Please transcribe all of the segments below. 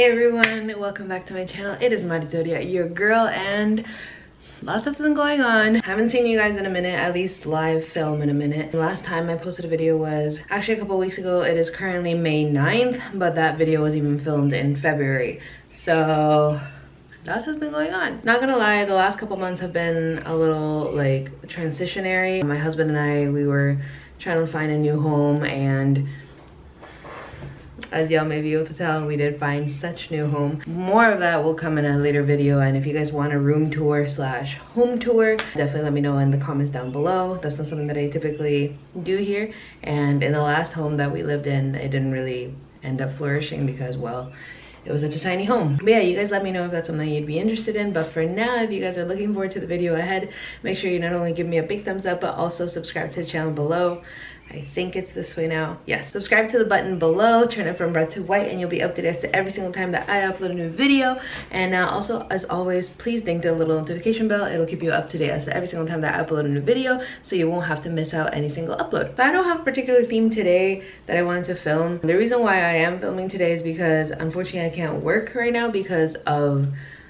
Hey everyone, welcome back to my channel. It is Victoria, your girl, and lots has been going on. Haven't seen you guys in a minute, at least live film in a minute. Last time I posted a video was actually a couple weeks ago. It is currently May 9th, but that video was even filmed in February. So lots has been going on. Not gonna lie, the last couple months have been a little like transitionary. My husband and I, we were trying to find a new home, and as y'all may be able to tell, we did find such new home. More of that will come in a later video, and if you guys want a room tour slash home tour, definitely let me know in the comments down below. That's not something that I typically do here, and in the last home that we lived in, it didn't really end up flourishing because, well, it was such a tiny home. But yeah, you guys let me know if that's something you'd be interested in. But for now, if you guys are looking forward to the video ahead, make sure you not only give me a big thumbs up, but also subscribe to the channel below. I think it's this way now. Yes, subscribe to the button below, turn it from red to white, and you'll be updated as to every single time that I upload a new video. And also, as always, please ding the little notification bell. It'll keep you up to date as to every single time that I upload a new video, so you won't have to miss out any single upload. So I don't have a particular theme today that I wanted to film. The reason why I am filming today is because unfortunately I can't work right now because of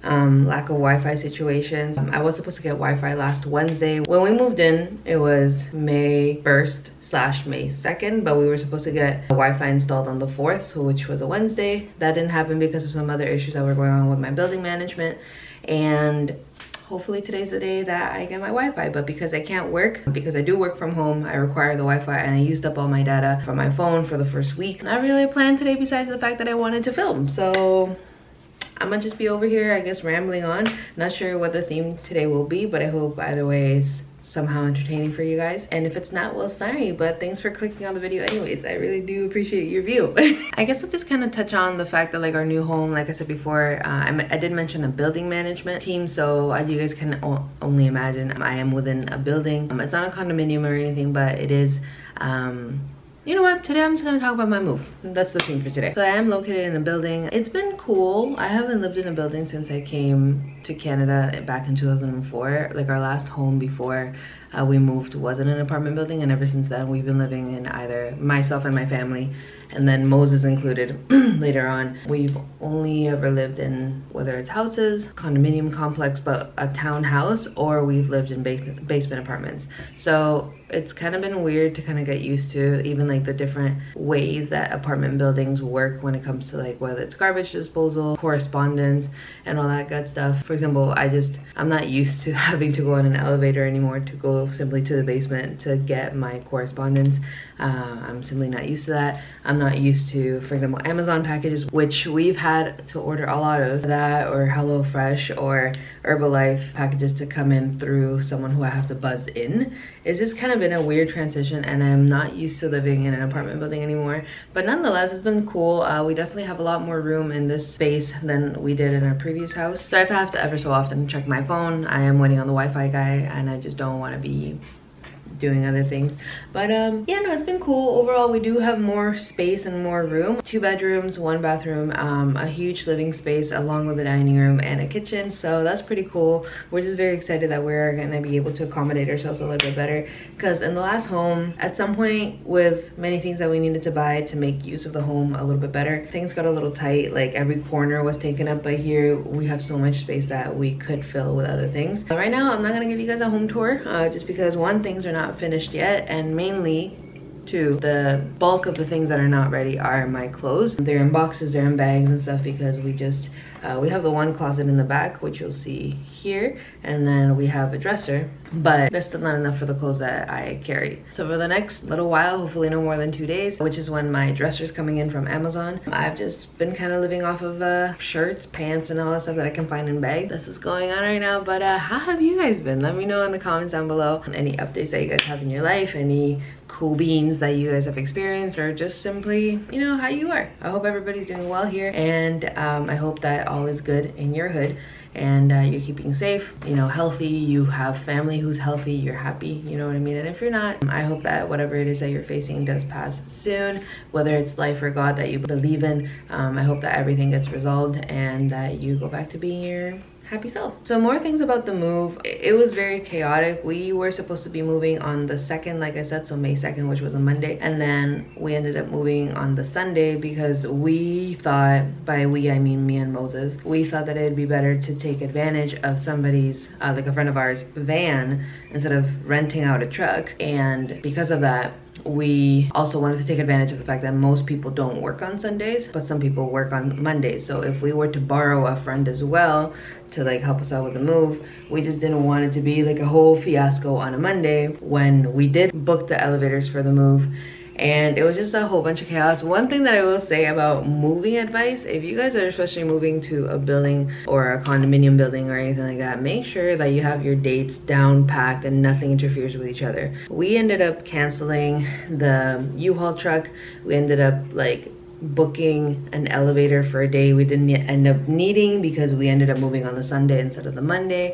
lack of Wi-Fi situations. I was supposed to get Wi-Fi last Wednesday. When we moved in, it was May 1st / May 2nd, but we were supposed to get Wi-Fi installed on the 4th, so which was a Wednesday. That didn't happen because of some other issues that were going on with my building management, and hopefully today's the day that I get my Wi-Fi. But because I can't work, because I do work from home, I require the Wi-Fi, and I used up all my data from my phone for the first week. Not really a plan today besides the fact that I wanted to film, so I'm gonna just be over here, I guess, rambling on. Not sure what the theme today will be, but I hope either way it's somehow entertaining for you guys. And if it's not, well, sorry, but thanks for clicking on the video anyways. I really do appreciate your view. I guess I'll just kind of touch on the fact that, like, our new home, like I said before, I did mention a building management team. So as you guys can only imagine, I am within a building. It's not a condominium or anything, but it is you know what, today I'm just gonna talk about my move. That's the theme for today. So I am located in a building. It's been cool. I haven't lived in a building since I came to Canada back in 2004. Like, our last home before we moved wasn't an apartment building, and ever since then we've been living in either myself and my family, and then Moses included later on. We've only ever lived in, whether it's houses, condominium complex, but a townhouse, or we've lived in basement apartments. So it's kind of been weird to kind of get used to even like the different ways that apartment buildings work when it comes to, like, whether it's garbage disposal, correspondence, and all that good stuff. For example, I'm not used to having to go on an elevator anymore to go simply to the basement to get my correspondence. I'm simply not used to that. I'm not used to, for example, Amazon packages, which we've had to order a lot of that, or HelloFresh or Herbalife packages to come in through someone who I have to buzz in. It's just kind of been a weird transition, and I'm not used to living in an apartment building anymore. But nonetheless, it's been cool. We definitely have a lot more room in this space than we did in our previous house. So I have to ever so often check my phone. I am waiting on the Wi-Fi guy, and I just don't want to be doing other things. But yeah, no, it's been cool. Overall, we do have more space and more room. 2 bedrooms, 1 bathroom, a huge living space along with a dining room and a kitchen. So that's pretty cool. We're just very excited that we're gonna be able to accommodate ourselves a little bit better, because in the last home, at some point, with many things that we needed to buy to make use of the home a little bit better, things got a little tight. Like, every corner was taken up, but here we have so much space that we could fill with other things. But right now, I'm not gonna give you guys a home tour, just because, one, things are not finished yet, and mainly, two, the bulk of the things that are not ready are my clothes. They're in boxes, they're in bags and stuff, because we just we have the one closet in the back, which you'll see here, and then we have a dresser, but that's still not enough for the clothes that I carry. So for the next little while, hopefully no more than 2 days, which is when my dresser's coming in from Amazon, I've just been kind of living off of shirts, pants, and all that stuff that I can find in bags. That's what's going on right now. But how have you guys been? Let me know in the comments down below. Any updates that you guys have in your life, any cool beans that you guys have experienced, or just simply, you know, how you are. I hope everybody's doing well here, and I hope that all is good in your hood, and you're keeping safe, you know, healthy, you have family who's healthy, you're happy, you know what I mean? And if you're not, I hope that whatever it is that you're facing does pass soon, whether it's life or God that you believe in. I hope that everything gets resolved and that you go back to being your happy self. So more things about the move. It was very chaotic. We were supposed to be moving on the 2nd, like I said, so May 2nd, which was a Monday, and then we ended up moving on the Sunday because we thought, by we I mean me and Moses, we thought that it'd be better to take advantage of somebody's like a friend of ours van instead of renting out a truck. And because of that, we also wanted to take advantage of the fact that most people don't work on Sundays, but some people work on Mondays. So if we were to borrow a friend as well to like help us out with the move, we just didn't want it to be like a whole fiasco on a Monday when we did book the elevators for the move. And it was just a whole bunch of chaos. One thing that I will say about moving advice, if you guys are especially moving to a building or a condominium building or anything like that, make sure that you have your dates down packed and nothing interferes with each other. We ended up canceling the U-Haul truck. We ended up like booking an elevator for a day we didn't end up needing because we ended up moving on the Sunday instead of the Monday.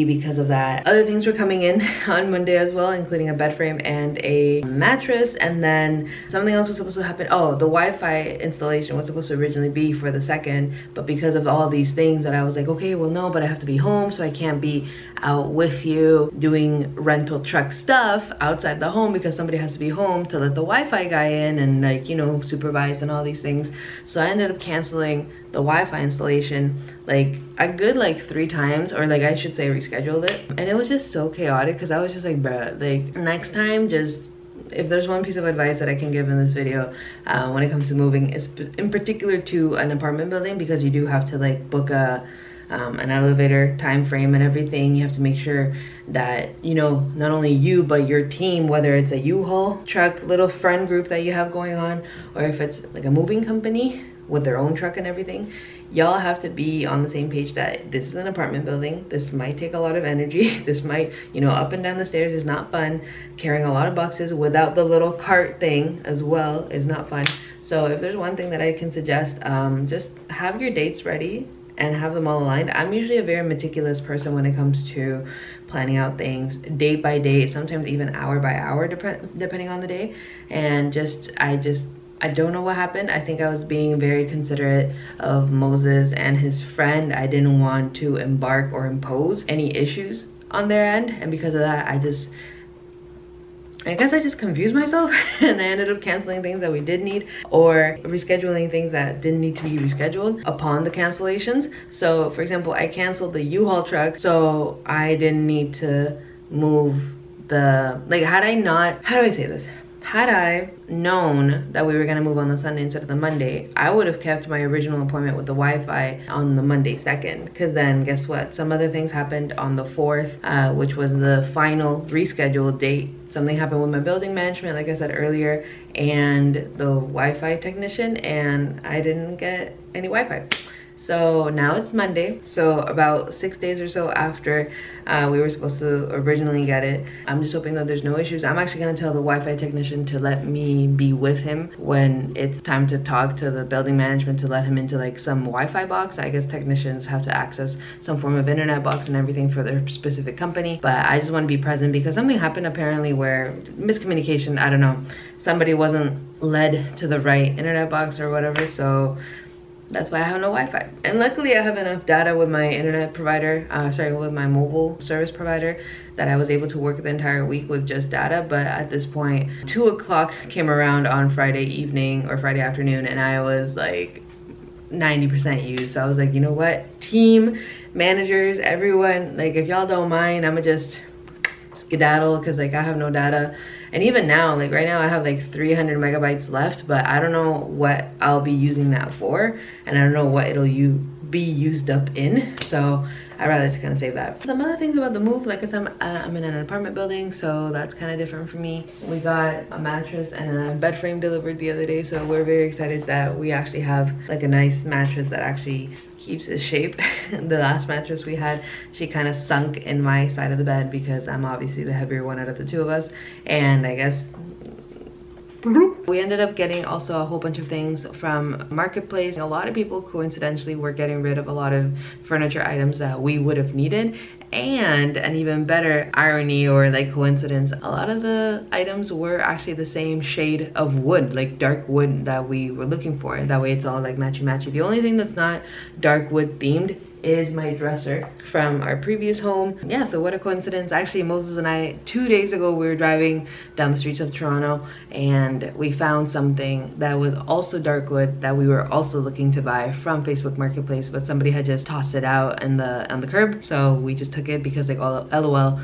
Because of that, other things were coming in on Monday as well, including a bed frame and a mattress. And then something else was supposed to happen. Oh, the Wi-Fi installation was supposed to originally be for the 2nd, but because of all these things that I was like, okay, well no, but I have to be home, so I can't be out with you doing rental truck stuff outside the home because somebody has to be home to let the Wi-Fi guy in and like, you know, supervise and all these things. So I ended up canceling the Wi-Fi installation like a good like 3 times, or like I should say rescheduled it. And it was just so chaotic because I was just like, bruh, like next time, just if there's one piece of advice that I can give in this video when it comes to moving, is in particular to an apartment building, because you do have to like book an elevator time frame and everything. You have to make sure that, you know, not only you but your team, whether it's a U-Haul truck little friend group that you have going on, or if it's like a moving company with their own truck and everything, y'all have to be on the same page that this is an apartment building. This might take a lot of energy. This might, you know, up and down the stairs is not fun. Carrying a lot of boxes without the little cart thing as well is not fun. So if there's one thing that I can suggest, just have your dates ready and have them all aligned. I'm usually a very meticulous person when it comes to planning out things day by day, sometimes even hour by hour, depending on the day. And I don't know what happened. I think I was being very considerate of Moses and his friend. I didn't want to embark or impose any issues on their end, and because of that, I guess I just confused myself and I ended up canceling things that we did need, or rescheduling things that didn't need to be rescheduled upon the cancellations. So for example, I canceled the U-Haul truck, so I didn't need to move the, like, how do I say this? Had I known that we were gonna move on the Sunday instead of the Monday, I would have kept my original appointment with the Wi-Fi on the Monday 2nd, because then guess what? Some other things happened on the 4th, which was the final rescheduled date. Something happened with my building management, like I said earlier, and the Wi-Fi technician, and I didn't get any Wi-Fi. So now it's Monday, so about 6 days or so after we were supposed to originally get it. I'm just hoping that there's no issues. I'm actually gonna tell the Wi-Fi technician to let me be with him when it's time to talk to the building management, to let him into like some Wi-Fi box. I guess technicians have to access some form of internet box and everything for their specific company, but I just want to be present because something happened apparently where miscommunication, I don't know, somebody wasn't led to the right internet box or whatever, so that's why I have no Wi-Fi. And luckily I have enough data with my internet provider, with my mobile service provider, that I was able to work the entire week with just data. But at this point, 2 o'clock came around on Friday evening or Friday afternoon, and I was like 90% used. So I was like, you know what, team, managers, everyone, like if y'all don't mind, I'ma just skedaddle, because like I have no data. And even now, like right now I have like 300 megabytes left, but I don't know what I'll be using that for, and I don't know what it'll be used up in, so I'd rather just kind of save that. Some other things about the move, like I said, I'm in an apartment building, so that's kind of different for me. We got a mattress and a bed frame delivered the other day, so we're very excited that we actually have like a nice mattress that actually keeps its shape. The last mattress we had, she kind of sunk in my side of the bed because I'm obviously the heavier one out of the two of us, and I guess we ended up getting also a whole bunch of things from Marketplace. A lot of people coincidentally were getting rid of a lot of furniture items that we would have needed, and an even better irony or like coincidence, a lot of the items were actually the same shade of wood, like dark wood that we were looking for. That way it's all like matchy matchy. The only thing that's not dark wood themed is my dresser from our previous home. Yeah, so what a coincidence. Actually, Moses and I, 2 days ago, we were driving down the streets of Toronto and we found something that was also dark wood that we were also looking to buy from Facebook Marketplace, but somebody had just tossed it out on the curb. So we just took it because like, oh, LOL,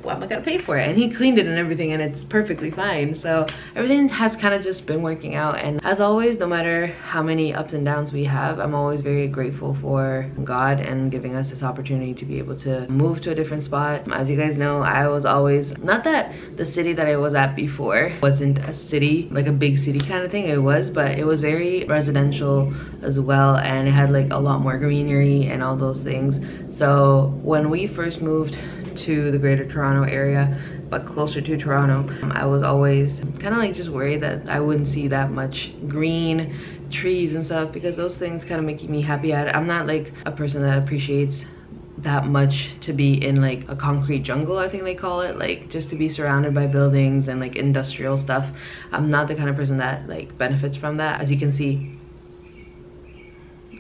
what am I gonna pay for it? And he cleaned it and everything and it's perfectly fine. So everything has kind of just been working out. And as always, no matter how many ups and downs we have, I'm always very grateful for God and giving us this opportunity to be able to move to a different spot. As you guys know, I was always, not that the city that I was at before wasn't a city, like a big city kind of thing, it was, but it was very residential as well, and it had like a lot more greenery and all those things. So when we first moved to the greater Toronto area, but closer to Toronto, I was always kind of like just worried that I wouldn't see that much green trees and stuff, because those things kind of make me happy. I'm not like a person that appreciates that much to be in like a concrete jungle, I think they call it, like just to be surrounded by buildings and like industrial stuff. I'm not the kind of person that like benefits from that. As you can see,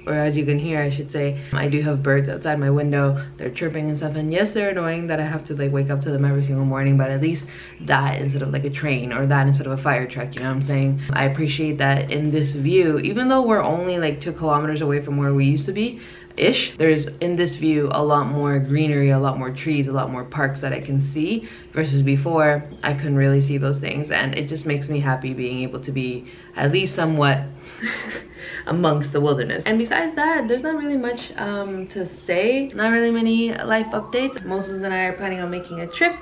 or as you can hear, I should say, I do have birds outside my window. They're chirping and stuff, and yes, they're annoying that I have to like wake up to them every single morning, but at least that instead of like a train, or that instead of a fire truck, you know what I'm saying? I appreciate that in this view, even though we're only like 2 kilometers away from where we used to be ish, there's in this view a lot more greenery, a lot more trees, a lot more parks that I can see, versus before I couldn't really see those things. And it just makes me happy being able to be at least somewhat amongst the wilderness. And besides that, there's not really much to say, not really many life updates. Moses and I are planning on making a trip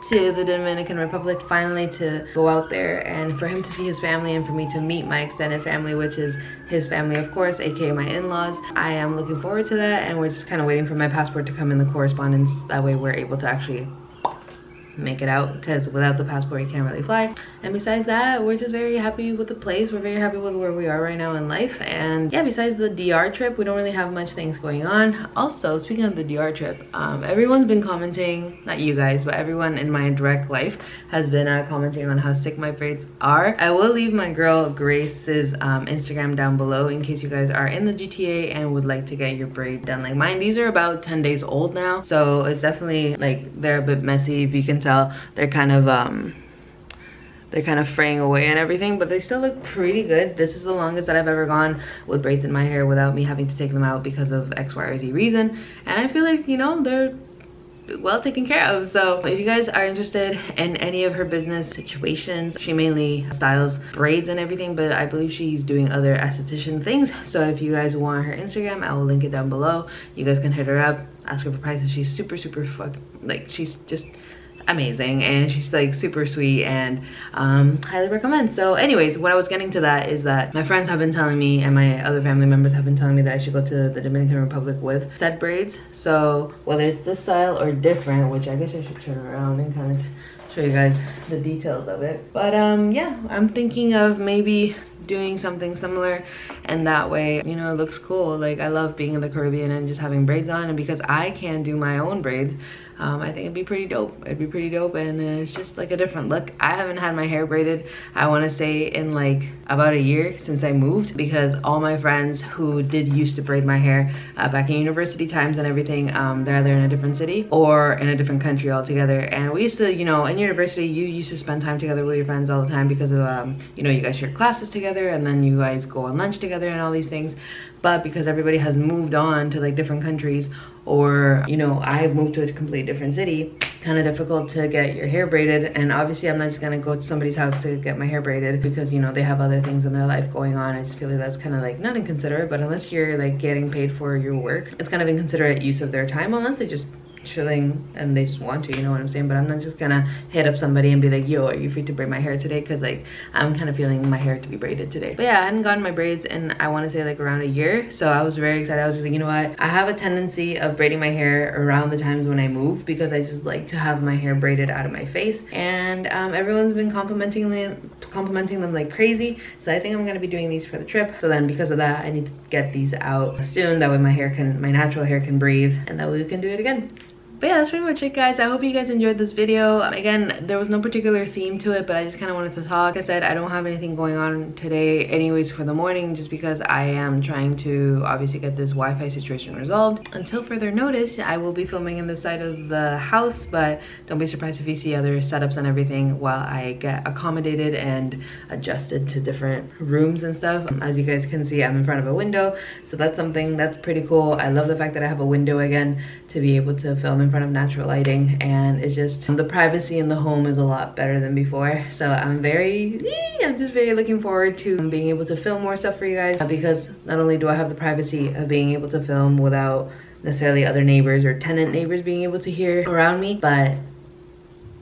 to the Dominican Republic finally, to go out there and for him to see his family and for me to meet my extended family, which is his family, of course, aka my in-laws. I am looking forward to that, and we're just kind of waiting for my passport to come in the correspondence. That way we're able to actually make it out, because without the passport you can't really fly. And besides that, we're just very happy with the place. We're very happy with where we are right now in life. And yeah, besides the DR trip, we don't really have much things going on. Also, speaking of the DR trip, everyone's been commenting, not you guys, but everyone in my direct life has been commenting on how sick my braids are. I will leave my girl Grace's Instagram down below in case you guys are in the GTA and would like to get your braids done like mine. These are about 10 days old now, so it's definitely like they're a bit messy. If you can tell, they're kind of fraying away and everything, but they still look pretty good. This is the longest that I've ever gone with braids in my hair without me having to take them out because of X, Y, or Z reason. And I feel like, you know, they're well taken care of. So if you guys are interested in any of her business situations, she mainly styles braids and everything, but I believe she's doing other esthetician things. So if you guys want her Instagram, I will link it down below. You guys can hit her up, ask her for prices. She's super like, she's just amazing, and she's like super sweet, and highly recommend. So anyways, what I was getting to that is that my friends have been telling me, and my other family members have been telling me, that I should go to the Dominican Republic with set braids. So whether it's this style or different, which I guess I should turn around and kind of show you guys the details of it. But yeah, I'm thinking of maybe doing something similar, and that way, you know, it looks cool. Like, I love being in the Caribbean and just having braids on, and because I can do my own braids, I think it'd be pretty dope. It'd be pretty dope, and it's just like a different look. I haven't had my hair braided, I want to say, in like about a year since I moved, because all my friends who did used to braid my hair back in university times and everything, they're either in a different city or in a different country altogether. And we used to, you know, in university, you used to spend time together with your friends all the time because of, you know, you guys share classes together, and then you guys go on lunch together and all these things. But because everybody has moved on to like different countries, or, you know, I've moved to a completely different city, kind of difficult to get your hair braided. And obviously I'm not just gonna go to somebody's house to get my hair braided because, you know, they have other things in their life going on. I just feel like that's kind of like not inconsiderate, but unless you're like getting paid for your work, it's kind of inconsiderate use of their time, unless they just chilling and they just want to, you know what I'm saying? But I'm not just gonna hit up somebody and be like, yo, are you free to braid my hair today? Because like, I'm kind of feeling my hair to be braided today. But yeah, I hadn't gotten my braids in, I want to say like around a year, so I was very excited. I was just like, you know what, I have a tendency of braiding my hair around the times when I move, because I just like to have my hair braided out of my face. And everyone's been complimenting them like crazy, so I think I'm gonna be doing these for the trip. So then because of that, I need to get these out soon, that way my natural hair can breathe, and that way we can do it again. But yeah, that's pretty much it, guys. I hope you guys enjoyed this video. Again, there was no particular theme to it, but I just kind of wanted to talk. Like I said, I don't have anything going on today anyways for the morning, just because I am trying to obviously get this Wi-Fi situation resolved. Until further notice, I will be filming in this side of the house, but don't be surprised if you see other setups and everything while I get accommodated and adjusted to different rooms and stuff. As you guys can see, I'm in front of a window, so that's something that's pretty cool. I love the fact that I have a window again to be able to film in front of natural lighting, and it's just the privacy in the home is a lot better than before. So I'm just very looking forward to being able to film more stuff for you guys, because not only do I have the privacy of being able to film without necessarily other neighbors or tenant neighbors being able to hear around me, but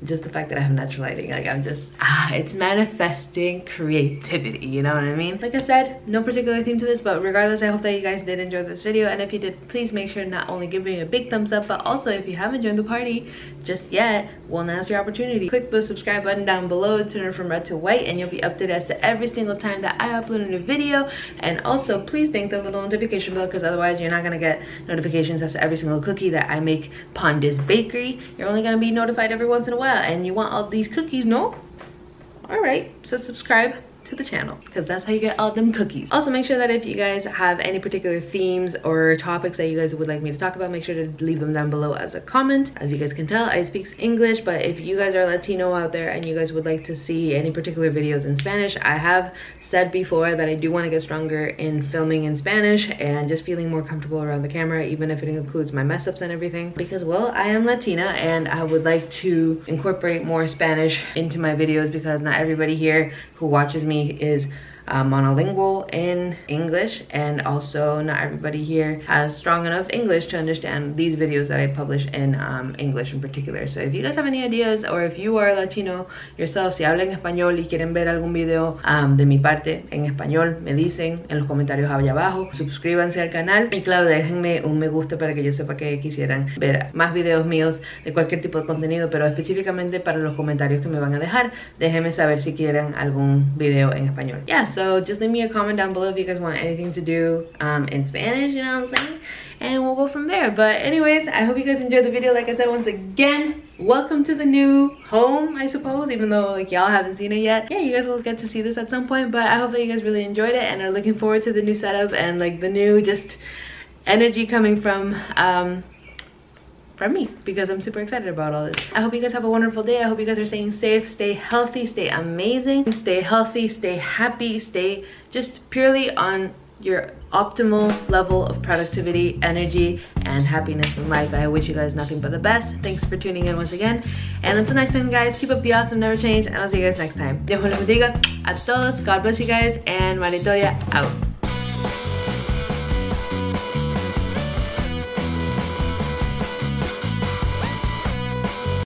just the fact that I have natural lighting, like I'm just, it's manifesting creativity, you know what I mean? Like I said, no particular theme to this, but regardless, I hope that you guys did enjoy this video, and if you did, please make sure to not only give me a big thumbs up, but also if you haven't joined the party just yet, well, now's your opportunity. Click the subscribe button down below, turn it from red to white, and you'll be updated as to every single time that I upload a new video. And also, please ding the little notification bell, because otherwise you're not gonna get notifications as to every single cookie that I make upon this bakery. You're only gonna be notified every once in a while, and you want all these cookies, no? All right, so subscribe to the channel, because that's how you get all them cookies. Also, make sure that if you guys have any particular themes or topics that you guys would like me to talk about, make sure to leave them down below as a comment. As you guys can tell, I speak English, but if you guys are Latino out there and you guys would like to see any particular videos in Spanish, I have said before that I do want to get stronger in filming in Spanish and just feeling more comfortable around the camera, even if it includes my mess ups and everything, because, well, I am Latina and I would like to incorporate more Spanish into my videos, because not everybody here who watches me is monolingual in English, and also not everybody here has strong enough English to understand these videos that I publish in English in particular. So if you guys have any ideas, or if you are Latino yourself, si hablan español y quieren ver algún video de mi parte en español, me dicen en los comentarios allá abajo. Suscríbanse al canal y claro, déjenme un me gusta para que yo sepa que quisieran ver más videos míos de cualquier tipo de contenido, pero específicamente para los comentarios que me van a dejar, déjenme saber si quieren algún video en español. So just leave me a comment down below if you guys want anything to do in Spanish, you know what I'm saying? And we'll go from there. But anyways, I hope you guys enjoyed the video. Like I said, once again, welcome to the new home, I suppose, even though like y'all haven't seen it yet. Yeah, you guys will get to see this at some point, but I hope that you guys really enjoyed it and are looking forward to the new setup and like the new just energy coming from me, because I'm super excited about all this. I hope you guys have a wonderful day. I hope you guys are staying safe, stay healthy, stay amazing, stay healthy, stay happy, stay just purely on your optimal level of productivity, energy, and happiness in life. I wish you guys nothing but the best. Thanks for tuning in once again. And until next time, guys, keep up the awesome, never change, and I'll see you guys next time. Dios los bendiga a todos. God bless you guys, and Maritoria out.